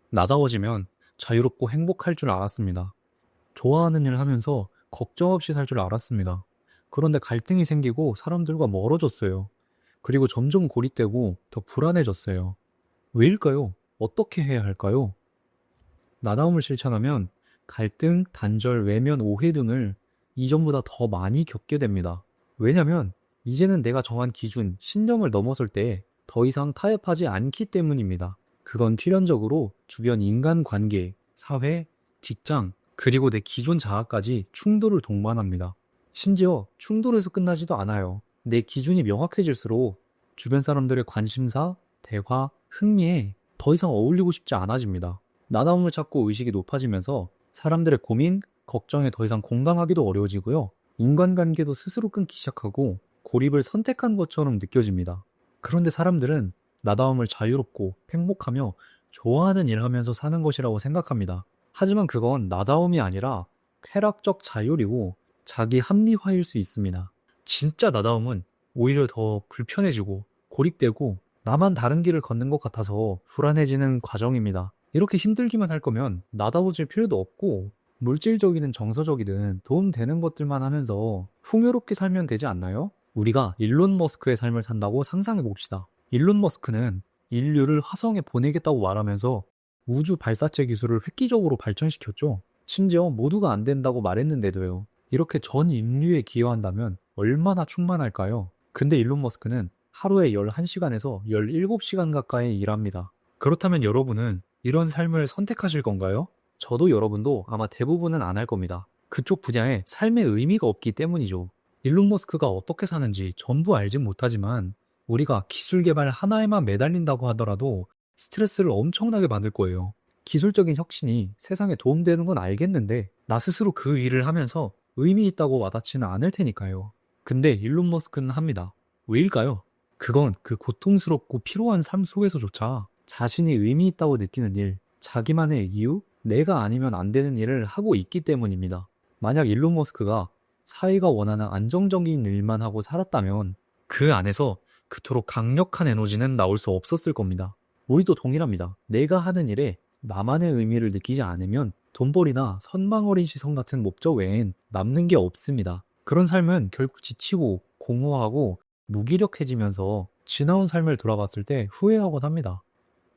나다워지면 자유롭고 행복할 줄 알았습니다. 좋아하는 일 하면서 걱정 없이 살 줄 알았습니다. 그런데 갈등이 생기고 사람들과 멀어졌어요. 그리고 점점 고립되고 더 불안해졌어요. 왜일까요? 어떻게 해야 할까요? 나다움을 실천하면 갈등, 단절, 외면, 오해 등을 이전보다 더 많이 겪게 됩니다. 왜냐면 이제는 내가 정한 기준, 신념을 넘어설 때 더 이상 타협하지 않기 때문입니다. 그건 필연적으로 주변 인간관계, 사회, 직장, 그리고 내 기존 자아까지 충돌을 동반합니다. 심지어 충돌에서 끝나지도 않아요. 내 기준이 명확해질수록 주변 사람들의 관심사, 대화, 흥미에 더 이상 어울리고 싶지 않아집니다. 나다움을 찾고 의식이 높아지면서 사람들의 고민, 걱정에 더 이상 공감하기도 어려워지고요. 인간관계도 스스로 끊기 시작하고 고립을 선택한 것처럼 느껴집니다. 그런데 사람들은 나다움을 자유롭고 행복하며 좋아하는 일 하면서 사는 것이라고 생각합니다. 하지만 그건 나다움이 아니라 쾌락적 자율이고 자기 합리화일 수 있습니다. 진짜 나다움은 오히려 더 불편해지고 고립되고 나만 다른 길을 걷는 것 같아서 불안해지는 과정입니다. 이렇게 힘들기만 할 거면 나다워질 필요도 없고 물질적이든 정서적이든 도움되는 것들만 하면서 풍요롭게 살면 되지 않나요? 우리가 일론 머스크의 삶을 산다고 상상해 봅시다. 일론 머스크는 인류를 화성에 보내겠다고 말하면서 우주 발사체 기술을 획기적으로 발전시켰죠. 심지어 모두가 안 된다고 말했는데도요. 이렇게 전 인류에 기여한다면 얼마나 충만할까요? 근데 일론 머스크는 하루에 11시간에서 17시간 가까이 일합니다. 그렇다면 여러분은 이런 삶을 선택하실 건가요? 저도 여러분도 아마 대부분은 안 할 겁니다. 그쪽 분야에 삶의 의미가 없기 때문이죠. 일론 머스크가 어떻게 사는지 전부 알진 못하지만 우리가 기술 개발 하나에만 매달린다고 하더라도 스트레스를 엄청나게 받을 거예요. 기술적인 혁신이 세상에 도움되는 건 알겠는데 나 스스로 그 일을 하면서 의미 있다고 와닿지는 않을 테니까요. 근데 일론 머스크는 합니다. 왜일까요? 그건 그 고통스럽고 피로한 삶 속에서조차 자신이 의미 있다고 느끼는 일, 자기만의 이유, 내가 아니면 안 되는 일을 하고 있기 때문입니다. 만약 일론 머스크가 사회가 원하는 안정적인 일만 하고 살았다면 그 안에서 그토록 강력한 에너지는 나올 수 없었을 겁니다. 우리도 동일합니다. 내가 하는 일에 나만의 의미를 느끼지 않으면 돈벌이나 선망어린 시선 같은 목적 외엔 남는 게 없습니다. 그런 삶은 결국 지치고 공허하고 무기력해지면서 지나온 삶을 돌아봤을 때 후회하곤 합니다.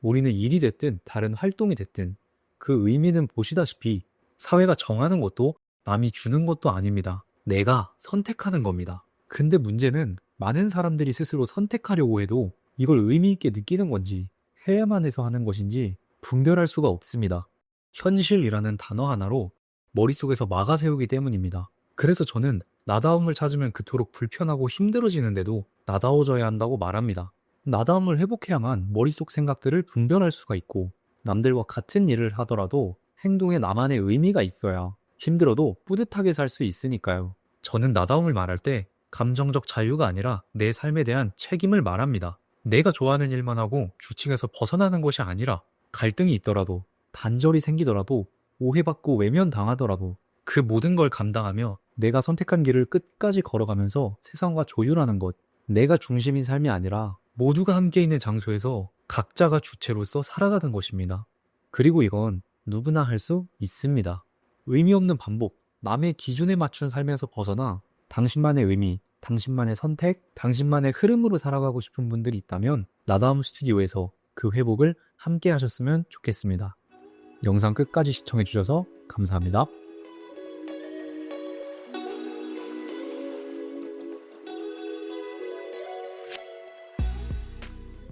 우리는 일이 됐든 다른 활동이 됐든 그 의미는 보시다시피 사회가 정하는 것도 남이 주는 것도 아닙니다. 내가 선택하는 겁니다. 근데 문제는 많은 사람들이 스스로 선택하려고 해도 이걸 의미 있게 느끼는 건지 해야만 해서 하는 것인지 분별할 수가 없습니다. 현실이라는 단어 하나로 머릿속에서 막아 세우기 때문입니다. 그래서 저는 나다움을 찾으면 그토록 불편하고 힘들어지는데도 나다워져야 한다고 말합니다. 나다움을 회복해야만 머릿속 생각들을 분별할 수가 있고 남들과 같은 일을 하더라도 행동에 나만의 의미가 있어야 힘들어도 뿌듯하게 살 수 있으니까요. 저는 나다움을 말할 때 감정적 자유가 아니라 내 삶에 대한 책임을 말합니다. 내가 좋아하는 일만 하고 규칙에서 벗어나는 것이 아니라 갈등이 있더라도 단절이 생기더라도 오해받고 외면당하더라도 그 모든 걸 감당하며 내가 선택한 길을 끝까지 걸어가면서 세상과 조율하는 것. 내가 중심인 삶이 아니라 모두가 함께 있는 장소에서 각자가 주체로서 살아가는 것입니다. 그리고 이건 누구나 할 수 있습니다. 의미 없는 반복, 남의 기준에 맞춘 삶에서 벗어나 당신만의 의미, 당신만의 선택, 당신만의 흐름으로 살아가고 싶은 분들이 있다면 나다움 스튜디오에서 그 회복을 함께 하셨으면 좋겠습니다. 영상 끝까지 시청해주셔서 감사합니다.